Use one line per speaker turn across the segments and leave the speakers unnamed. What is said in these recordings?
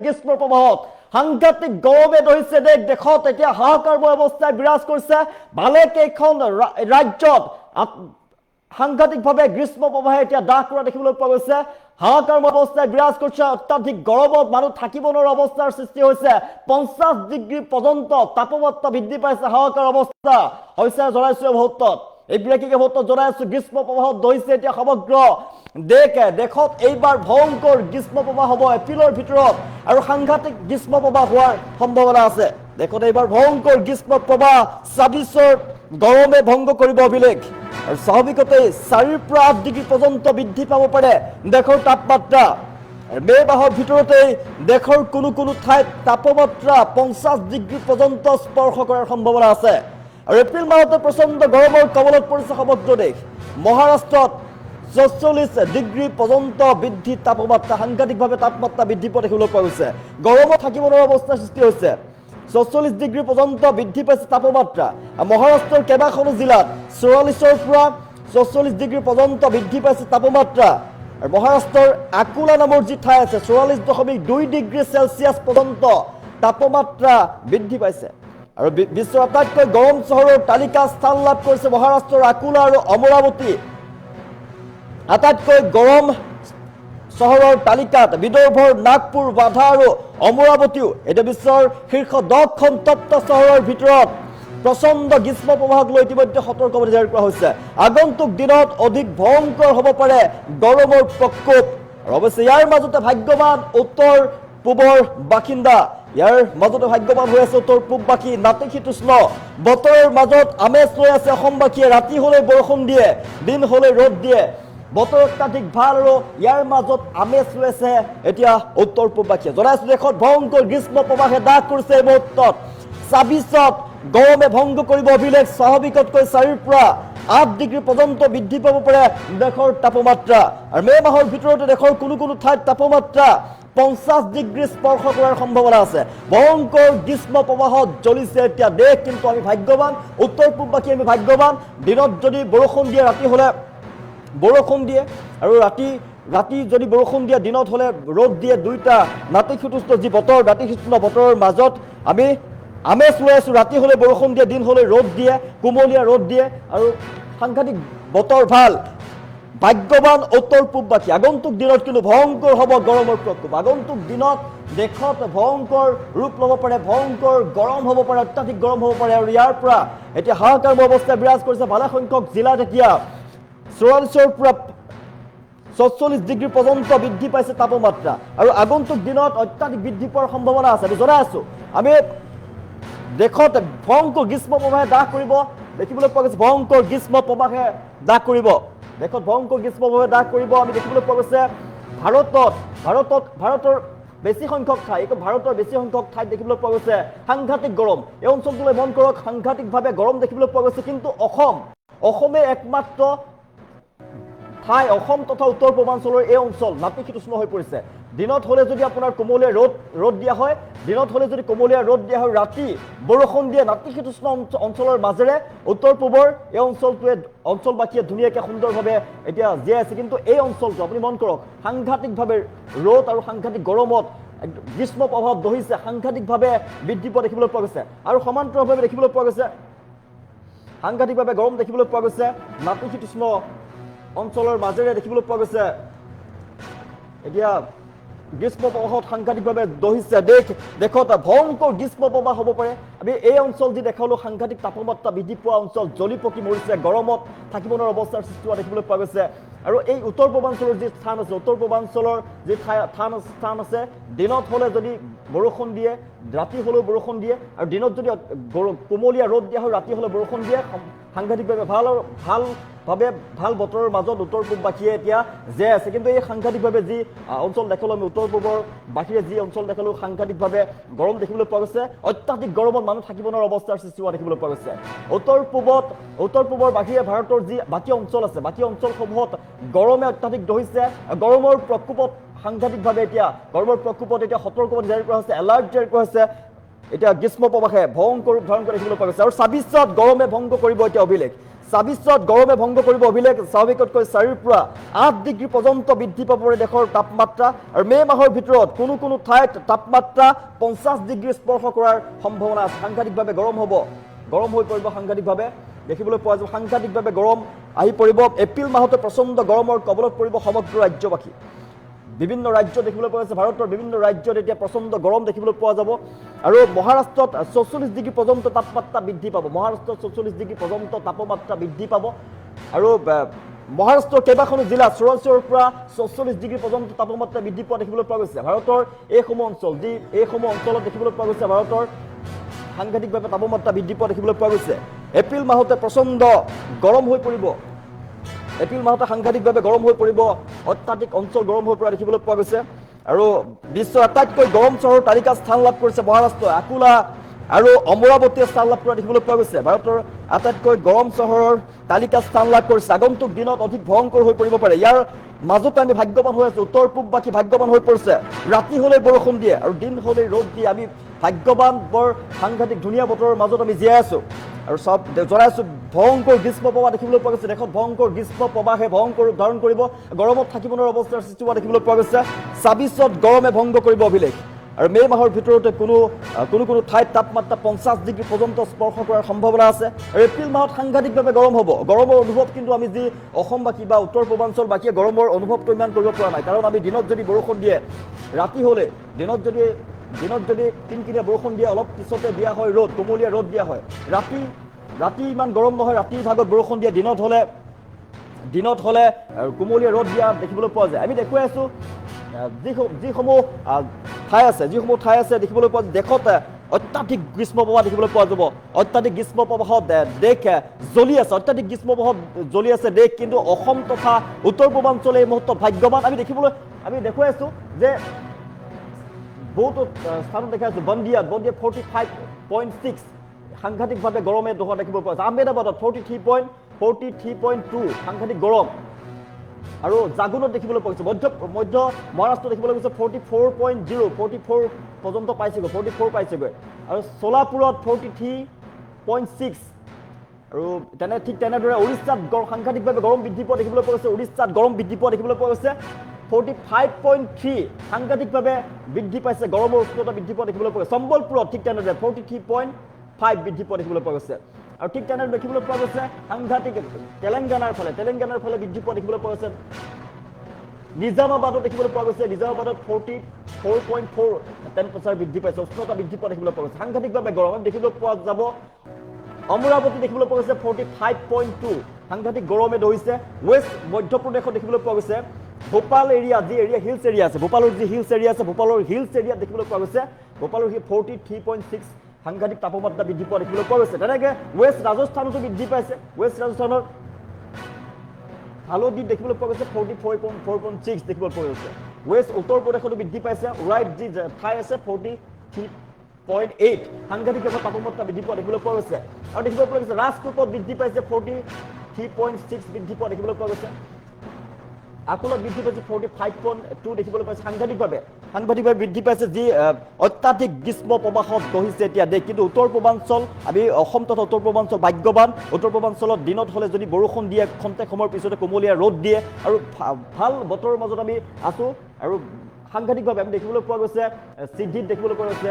গ্ৰীষ্ম প্ৰবাহত সাংঘাতিক গৰমে ধৰিছে দেশত এতিয়া হাহাকাৰময় অৱস্থাই বিৰাজ কৰিছে ভালেকেইখন ৰাজ্যত সাংঘাতিকভাৱে গ্ৰীষ্ম প্ৰবাহে এতিয়া দাহ কৰা দেখিবলৈ পোৱা গৈছে হাহাকাৰময় অৱস্থাই বিৰাজ কৰিছে অত্যাধিক গৰমত মানুহ থাকিব নোৱাৰা অৱস্থাৰ সৃষ্টি হৈছে 50 ডিগ্ৰী পৰ্যন্ত তাপমাত্ৰা বৃদ্ধি পাইছে হাহাকাৰ অৱস্থা হৈছে জৰাইছৰ মুহূৰ্তত এই ব্ৰেকিং মুহূৰ্তত জনাইছো গ্ৰীষ্ম প্ৰবাহত দহিছে এতিয়া সমগ্ৰ দেশত এইবাৰ ভয়ংকৰ গ্ৰীষ্ম প্ৰবাহ হ'ব এপ্ৰিলৰ ভিতৰত আৰু সাংঘাতিক গ্ৰীষ্ম প্ৰবাহ হোৱাৰ সম্ভাৱনা আছে দেখোন এইবাৰ ভয়ংকৰ গ্ৰীষ্ম প্ৰবাহ 26ৰ গৰমে ভংগ কৰিব অভিলেখ আৰু স্বাভাৱিকতে 4 পৰা 8 ডিগ্ৰী পৰ্যন্ত বৃদ্ধি পাব পাৰে দেশৰ তাপমাত্ৰা মে মাহৰ ভিতৰতে দেশৰ কোনো ঠাইত তাপমাত্ৰা 50 ডিগ্ৰী পৰ্যন্ত স্পৰ্শ কৰাৰ সম্ভাৱনা আছে আৰু এপ্ৰিল মাহতে প্ৰচণ্ড গৰমৰ কবলত পৰিছে সমগ্ৰ দেশ মহাৰাষ্ট্ৰত 44 ডিগ্ৰী পৰ্যন্ত বৃদ্ধি তাপমাত্ৰা সাংঘাতিকভাৱে তাপমাত্ৰা বৃদ্ধি পোৱা দেখিবলৈ পোৱা গৈছে গৰমত থাকিব নোৱাৰা অৱস্থাৰ সৃষ্টি হৈছে 44 ডিগ্ৰী পৰ্যন্ত বৃদ্ধি পাইছে তাপমাত্ৰা মহাৰাষ্ট্ৰৰ কেইবাখনো জিলাত 44ৰ পৰা 44 ডিগ্ৰী পৰ্যন্ত বৃদ্ধি পাইছে তাপমাত্ৰা আৰু মহাৰাষ্ট্ৰৰ আকুলা নামৰ যি ঠাই আছে 44.2 ডিগ্ৰী চেলচিয়াছ পৰ্যন্ত তাপমাত্ৰা বৃদ্ধি পাইছে আৰু বিশ্বৰ আটাইতকৈ গৰম চহৰৰ তালিকা স্থান লাভ কৰিছে মহাৰাষ্ট্ৰৰ আকুলা আৰু অমৰাৱতী আটাইতকৈ গৰম চহৰৰ তালিকাত বিদৰ্ভৰ নাগপুৰ ৱাধা আৰু অমৰাৱতীও এটা বিশ্বৰ শীৰ্ষ 10খন তপ্ত চহৰৰ ভিতৰত প্ৰচণ্ড গ্ৰীষ্ম প্ৰবাহক লৈ ইতিমধ্যে সতৰ্কবাণী জাৰি কৰা হৈছে আগন্তুক দিনত অধিক ভয়ংকৰ হ'ব পাৰে গৰমৰ প্ৰকোপ আৰু অৱশ্যে ইয়াৰ মাজতে ভাগ্যৱান উত্তৰ পূবৰ বাসিন্দা ইয়াৰ মাজতে ভাগ্যৱান হৈ আছে উত্তৰ পূববাসী নাতিশীতোষ্ণ বতৰৰ মাজত আমেজ লৈ আছে অসমবাসীয়ে ৰাতি হ'লে বৰষুণ দিয়ে দিন হ'লে ৰ'দ দিয়ে বতৰ অত্যাধিক ভাল আৰু ইয়াৰ মাজত আমেজ লৈছে এতিয়া উত্তৰ পূববাসীয়ে জনাইছো দেশত ভয়ংকৰ গ্ৰীষ্ম প্ৰবাহে দাহ কৰিছে এই মুহূৰ্তত 26ত গৰমে ভংগ কৰিব অভিলেখ স্বাভাৱিকতকৈ 4 পৰা 8 ডিগ্ৰী পৰ্যন্ত বৃদ্ধি পাব পাৰে দেশৰ তাপমাত্ৰা আৰু মে মাহৰ ভিতৰতে দেশৰ কোনো ঠাইত তাপমাত্ৰা 50 ডিগ্ৰী স্পৰ্শ কৰাৰ সম্ভাৱনা আছে ভয়ংকৰ গ্ৰীষ্ম প্ৰবাহত জ্বলিছে এতিয়া দেশ কিন্তু আমি ভাগ্যৱান উত্তৰ পূববাসী আমি ভাগ্যৱান দিনত যদি বৰষুণ দিয়ে ৰাতি হ'লে বৰষুণ দিয়ে আৰু ৰাতি যদি বৰষুণ দিয়ে দিনত হ'লে ৰ'দ দিয়ে দুইটা নাতিশীতোষ্ণ যি বতৰ নাতিশীতোষ্ণ বতৰৰ মাজত আমি আমেজ লৈ আছো ৰাতি হ'লে বৰষুণ দিয়ে দিন হ'লে ৰ'দ দিয়ে কুমলীয়া ৰ'দ দিয়ে আৰু সাংঘাতিক বতৰ ভাল ভাগ্যৱান উত্তৰ পূববাসী আগন্তুক দিনত কিন্তু ভয়ংকৰ হ'ব গৰমৰ প্ৰকোপ আগন্তুক দিনত দেশত ভয়ংকৰ ৰূপ ল'ব পাৰে ভয়ংকৰ গৰম হ'ব পাৰে অত্যাধিক গৰম হ'ব পাৰে আৰু ইয়াৰ পৰা এতিয়া হাহাকাৰময় অৱস্থা বিৰাজ কৰিছে ভালেসংখ্যক জিলাত এতিয়া 44ৰ পৰা 44 ডিগ্ৰী পৰ্যন্ত বৃদ্ধি পাইছে তাপমাত্ৰা আৰু আগন্তুক দিনত অত্যাধিক বৃদ্ধি পোৱাৰ সম্ভাৱনা আছে আমি জনাই আছো আমি দেশত ভয়ংকৰ গ্ৰীষ্ম প্ৰবাহে দাহ কৰিব দেখিবলৈ পোৱা গৈছে ভয়ংকৰ গ্ৰীষ্ম প্ৰবাহে দাহ কৰিব দেশত ভয়ংকৰ গ্ৰীষ্ম প্ৰবাহে দাহ কৰিব আমি দেখিবলৈ পোৱা গৈছে ভাৰতৰ বেছি সংখ্যক ঠাই ভাৰতৰ বেছি সংখ্যক ঠাইত দেখিবলৈ পোৱা গৈছে সাংঘাতিক গৰম এই অঞ্চলটোলৈ মন কৰক সাংঘাতিকভাৱে গৰম দেখিবলৈ পোৱা গৈছে কিন্তু অসমে একমাত্ৰ ঠাই অসম তথা উত্তৰ পূৰ্বাঞ্চলৰ এই অঞ্চল নাতিশীতোষ্ণ হৈ পৰিছে দিনত হ'লে যদি আপোনাৰ কোমলীয়া ৰ'দ দিয়া হয় দিনত হ'লে যদি কোমলীয়া ৰ'দ দিয়া হয় ৰাতি বৰষুণ দিয়ে নাতিশীতোষ্ণ অঞ্চলৰ মাজেৰে উত্তৰ পূবৰ এই অঞ্চলবাসীয়ে ধুনীয়াকৈ সুন্দৰভাৱে এতিয়া জীয়াই আছে কিন্তু এই অঞ্চলটো আপুনি মন কৰক সাংঘাতিকভাৱে ৰ'দ আৰু সাংঘাতিক গৰমত গ্ৰীষ্ম প্ৰভাৱ দহিছে সাংঘাতিকভাৱে বৃদ্ধি পোৱা দেখিবলৈ পোৱা গৈছে আৰু সমান্তৰালভাৱে দেখিবলৈ পোৱা গৈছে সাংঘাতিকভাৱে গৰম দেখিবলৈ পোৱা গৈছে নাতিশীতোষ্ণ অঞ্চলৰ মাজেৰে দেখিবলৈ পোৱা গৈছে এতিয়া গ্ৰীষ্ম প্ৰবাহত সাংঘাতিকভাৱে দহিছে দেশত ভয়ংকৰ গ্ৰীষ্ম প্ৰবাহ হ'ব পাৰে আমি এই অঞ্চল যি দেখালোঁ সাংঘাতিক তাপমাত্ৰা বৃদ্ধি পোৱা অঞ্চল জ্বলি পকি মৰিছে গৰমত থাকিব নোৱাৰা অৱস্থাৰ সৃষ্টি হোৱা দেখিবলৈ পোৱা গৈছে আৰু এই উত্তৰ পূৰ্বাঞ্চলৰ যি স্থান আছে উত্তৰ পূৰ্বাঞ্চলৰ যি স্থান আছে দিনত হ'লে যদি বৰষুণ দিয়ে ৰাতি হ'লেও বৰষুণ দিয়ে আৰু দিনত যদি কোমলীয়া ৰ'দ দিয়া হয় ৰাতি হ'লে বৰষুণ দিয়ে সাংঘাতিকভাৱে ভাল বতৰৰ মাজত উত্তৰ পূববাসীয়ে এতিয়া জীয়াই আছে কিন্তু এই সাংঘাতিকভাৱে যি অঞ্চল দেখালোঁ আমি উত্তৰ পূবৰ বাসীয়ে যি অঞ্চল দেখালোঁ সাংঘাতিকভাৱে গৰম দেখিবলৈ পোৱা গৈছে অত্যাধিক গৰমত মানুহ থাকিব নোৱাৰা অৱস্থাৰ সৃষ্টি হোৱা দেখিবলৈ পোৱা গৈছে উত্তৰ পূবৰ বাহিৰে ভাৰতৰ যি বাকী অঞ্চল আছে বাকী অঞ্চলসমূহত গৰমে অত্যাধিক দহিছে গৰমৰ প্ৰকোপত সাংঘাতিকভাৱে এতিয়া সতৰ্কবাণী জাৰি কৰা হৈছে এলাৰ্ট জাৰি কৰা হৈছে এতিয়া গ্ৰীষ্ম প্ৰবাহে ভয়ংকৰ দেখিবলৈ পোৱা গৈছে আৰু 26ত গৰমে ভংগ কৰিব এতিয়া অভিলেখ 24ত গৰমে ভংগ কৰিব অভিলেখ স্বাভাৱিকতকৈ 4ৰ পৰা 8 ডিগ্ৰী পৰ্যন্ত বৃদ্ধি পাব দেশৰ তাপমাত্ৰা আৰু মে মাহৰ ভিতৰত কোনো ঠাইত তাপমাত্ৰা 50 ডিগ্ৰী স্পৰ্শ কৰাৰ সম্ভাৱনা আছে সাংঘাতিকভাৱে গৰম হ'ব গৰম হৈ পৰিব সাংঘাতিকভাৱে দেখিবলৈ পোৱা যাব সাংঘাতিকভাৱে গৰম আহি পৰিব এপ্ৰিল মাহতে প্ৰচণ্ড গৰমৰ কবলত পৰিব সমগ্ৰ ৰাজ্যবাসী বিভিন্ন ৰাজ্য দেখিবলৈ পোৱা গৈছে ভাৰতৰ বিভিন্ন ৰাজ্যত এতিয়া প্ৰচণ্ড গৰম দেখিবলৈ পোৱা যাব আৰু মহাৰাষ্ট্ৰত 44 ডিগ্ৰী পৰ্যন্ত তাপমাত্ৰা বৃদ্ধি পাব মহাৰাষ্ট্ৰত 44 ডিগ্ৰী পৰ্যন্ত তাপমাত্ৰা বৃদ্ধি পাব আৰু মহাৰাষ্ট্ৰৰ কেইবাখনো জিলা 44ৰ পৰা 44 ডিগ্ৰী পৰ্যন্ত তাপমাত্ৰা বৃদ্ধি পোৱা দেখিবলৈ পোৱা গৈছে ভাৰতৰ এইসমূহ অঞ্চলত দেখিবলৈ পোৱা গৈছে ভাৰতৰ সাংঘাতিকভাৱে তাপমাত্ৰা বৃদ্ধি পোৱা দেখিবলৈ পোৱা গৈছে এপ্ৰিল মাহতে প্ৰচণ্ড গৰম হৈ পৰিব এপ্ৰিল মাহতে সাংঘাতিকভাৱে গৰম হৈ পৰিব অত্যাধিক অঞ্চল গৰম হৈ পৰা দেখিবলৈ পোৱা গৈছে আৰু বিশ্বৰ আটাইতকৈ গৰম চহৰৰ তালিকাত স্থান লাভ কৰিছে মহাৰাষ্ট্ৰ আকুলা আৰু অমৰাৱতীয়ে স্থান লাভ কৰা দেখিবলৈ পোৱা গৈছে ভাৰতৰ আটাইতকৈ গৰম চহৰৰ তালিকাত স্থান লাভ কৰিছে আগন্তুক দিনত অধিক ভয়ংকৰ হৈ পৰিব পাৰে ইয়াৰ মাজতে আমি ভাগ্যৱান হৈ আছো উত্তৰ পূববাসী ভাগ্যৱান হৈ পৰিছে ৰাতি হ'লে বৰষুণ দিয়ে আৰু দিন হ'লে ৰ'দ দিয়ে আমি ভাগ্যৱান বৰ সাংঘাতিক ধুনীয়া বতৰৰ মাজত আমি জীয়াই আছো আৰু সব জনাইছো ভয়ংকৰ গ্ৰীষ্ম প্ৰবাহ দেখিবলৈ পোৱা গৈছে দেশত ভয়ংকৰ গ্ৰীষ্ম প্ৰবাহে ভয়ংকৰ ৰূপ ধাৰণ কৰিব গৰমত থাকিব নোৱাৰা অৱস্থাৰ সৃষ্টি হোৱা দেখিবলৈ পোৱা গৈছে 24ত গৰমে ভংগ কৰিব অভিলেখ আৰু মে মাহৰ ভিতৰতে কোনো ঠাইত তাপমাত্ৰা 50 ডিগ্ৰী পৰ্যন্ত স্পৰ্শ কৰাৰ সম্ভাৱনা আছে আৰু এপ্ৰিল মাহত সাংঘাতিকভাৱে গৰম হ'ব গৰমৰ অনুভৱ কিন্তু আমি যি অসমবাসী বা উত্তৰ পূৰ্বাঞ্চলবাসীয়ে গৰমৰ অনুভৱটো ইমান কৰিব পৰা নাই কাৰণ আমি দিনত যদি বৰষুণ দিয়ে ৰাতি হ'লে দিনত যদি কিনকিনীয়া বৰষুণ দিয়ে অলপ পিছতে দিয়া হয় ৰ'দ কুমলীয়া ৰ'দ দিয়া হয় ৰাতি ইমান গৰম নহয় ৰাতিৰ ভাগত বৰষুণ দিয়ে দিনত হ'লে কুমলীয়া ৰ'দ দিয়া দেখিবলৈ পোৱা যায় আমি দেখুৱাই আছো যিসমূহ ঠাই আছে দেখিবলৈ পোৱা দেশত অত্যাধিক গ্ৰীষ্ম প্ৰবাহ দেখিবলৈ পোৱা যাব অত্যাধিক গ্ৰীষ্ম প্ৰবাহত দেশ জ্বলি আছে অত্যাধিক গ্ৰীষ্ম প্ৰবাহত জ্বলি আছে দেশ কিন্তু অসম তথা উত্তৰ পূৰ্বাঞ্চলে এই মুহূৰ্তত ভাগ্যৱান আমি দেখুৱাই আছো যে বহুতো স্থানত দেখা আছো বন্দিয়াত 45.6 সাংঘাতিকভাৱে গৰমে দোহা দেখিব পোৱা যায় আহমেদাবাদত 43.2 সাংঘাতিক গৰম আৰু জাগুনত দেখিবলৈ পোৱা গৈছে মধ্য মহাৰাষ্ট্ৰ দেখিবলৈ গৈছে 44 পৰ্যন্ত পাইছেগৈ 44 পাইছেগৈ আৰু সোলাপুৰত 43.6 আৰু ঠিক তেনেদৰে উৰিষ্যাত সাংঘাতিকভাৱে গৰম বৃদ্ধি পোৱা দেখিবলৈ পোৱা গৈছে উৰিষ্যাত গৰম বৃদ্ধি পোৱা দেখিবলৈ পোৱা গৈছে 45.3 সাংঘাতিকভাৱে বৃদ্ধি পাইছে গৰমৰ উষ্ণতা বৃদ্ধি পোৱা দেখিবলৈ পোৱা গৈছে সম্বলপুৰত ঠিক তেনেদৰে 43.5 বৃদ্ধি পোৱা দেখিবলৈ পোৱা গৈছে আৰু ঠিক তেনেদৰে দেখিবলৈ পোৱা গৈছে সাংঘাতিক তেলেংগানাৰ ফালে বৃদ্ধি পোৱা দেখিবলৈ পোৱা গৈছে নিজামাবাদত দেখিবলৈ পোৱা গৈছে নিজামাবাদত 44.4 টেম্পাৰেচাৰ বৃদ্ধি পাইছে উষ্ণতা বৃদ্ধি পোৱা দেখিবলৈ পোৱা গৈছে সাংঘাতিকভাৱে গৰম দেখিবলৈ পোৱা যাব অমৰাৱতী দেখিবলৈ পোৱা গৈছে 45.2 সাংঘাতিক গৰমে ধৰিছে ৱেষ্ট মধ্যপ্ৰদেশত দেখিবলৈ পোৱা গৈছে ভোপাল এৰিয়া যি এৰিয়া হিলছ এৰিয়া আছে ভোপালৰ যি হিলছ এৰিয়া আছে ভোপালৰ হিলছ এৰিয়াত দেখিবলৈ পোৱা গৈছে ভোপালৰ 43.6 সাংঘাতিক তাপমাত্ৰা বৃদ্ধি পোৱা দেখিবলৈ পোৱা গৈছে তেনেকৈ ৱেষ্ট ৰাজস্থানতো বৃদ্ধি পাইছে ৱেষ্ট ৰাজস্থানৰ হালদিত দেখিবলৈ পোৱা গৈছে 44.6 দেখিবলৈ পোৱা গৈছে ৱেষ্ট উত্তৰ প্ৰদেশতো বৃদ্ধি পাইছে উৰাইত যি ঠাই আছে 43.8 সাংঘাতিকভাৱে তাপমাত্ৰা বৃদ্ধি পোৱা দেখিবলৈ পোৱা গৈছে আৰু দেখিবলৈ পোৱা গৈছে ৰাজকোটত বৃদ্ধি পাইছে 43.6 বৃদ্ধি পোৱা দেখিবলৈ পোৱা গৈছে আকোলত বৃদ্ধি পাইছে 45.2 দেখিবলৈ পাইছে সাংঘাতিকভাৱে বৃদ্ধি পাইছে যি অত্যাধিক গ্ৰীষ্ম প্ৰবাহত গঢ়িছে এতিয়া দেশ কিন্তু উত্তৰ পূৰ্বাঞ্চল আমি অসম তথা উত্তৰ পূৰ্বাঞ্চল ভাগ্যৱান উত্তৰ পূৰ্বাঞ্চলত দিনত হ'লে যদি বৰষুণ দিয়ে খন্তেক সময়ৰ পিছতে কুমলীয়া ৰ'দ দিয়ে আৰু ভাল বতৰৰ মাজত আমি আছো আৰু সাংঘাতিকভাৱে আমি দেখিবলৈ পোৱা গৈছে সিদ্ধিত দেখিবলৈ পোৱা গৈছে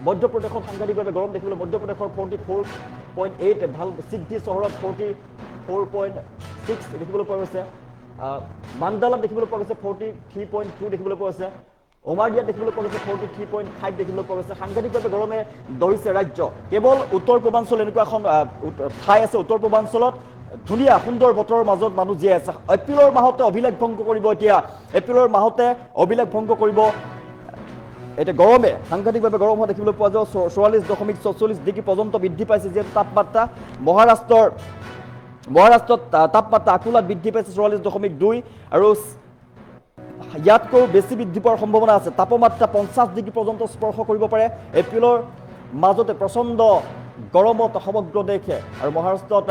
মধ্যপ্ৰদেশত সাংঘাতিকভাৱে গৰম দেখিবলৈ মধ্যপ্ৰদেশৰ 44.8 ভাল সিদ্ধি চহৰত 44.6 দেখিবলৈ পোৱা গৈছে মান্দালাত দেখিবলৈ পোৱা গৈছে 43.2 দেখিবলৈ পোৱা গৈছে ওমাৰিয়াত দেখিবলৈ পোৱা গৈছে 43.5 দেখিবলৈ পোৱা গৈছে সাংঘাতিকভাৱে গৰমে ধৰিছে ৰাজ্য কেৱল উত্তৰ পূৰ্বাঞ্চল এনেকুৱা এখন ঠাই আছে উত্তৰ পূৰ্বাঞ্চলত ধুনীয়া সুন্দৰ বতৰৰ মাজত মানুহ জীয়াই আছে এপ্ৰিলৰ মাহতে অভিলেখ ভংগ কৰিব এতিয়া এপ্ৰিলৰ মাহতে অভিলেখ ভংগ কৰিব এটা গৰমে সাংঘাতিকভাৱে গৰম হোৱা দেখিবলৈ পোৱা যায় 44.44 ডিগ্ৰী পৰ্যন্ত বৃদ্ধি পাইছে যিহেতু তাপমাত্ৰা মহাৰাষ্ট্ৰত তাপমাত্ৰা আকোলাত বৃদ্ধি পাইছে 44.2 আৰু ইয়াতকৈ বেছি বৃদ্ধি পোৱাৰ সম্ভাৱনা আছে তাপমাত্ৰা 50 ডিগ্ৰী পৰ্যন্ত স্পৰ্শ কৰিব পাৰে এপ্ৰিলৰ মাজতে প্ৰচণ্ড গৰমত সমগ্ৰ দেশে আৰু মহাৰাষ্ট্ৰত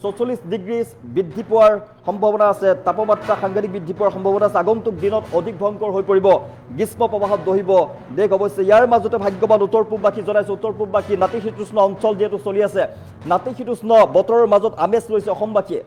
44 ডিগ্ৰী বৃদ্ধি পোৱাৰ সম্ভাৱনা আছে, তাপমাত্ৰা সাংঘাতিক বৃদ্ধি পোৱাৰ সম্ভাৱনা আছে। আগন্তুক দিনত অধিক ভয়ংকৰ হৈ পৰিব, গ্ৰীষ্ম প্ৰবাহত দহিব দেশ। অৱশ্যে ইয়াৰ মাজতে ভাগ্যৱান উত্তৰ পূববাসী জনাইছে, উত্তৰ পূববাসী নাতিশীতোষ্ণ অঞ্চল যিহেতু চলি আছে, নাতিশীতোষ্ণ বতৰৰ মাজত আমেজ লৈছে অসমবাসীয়ে।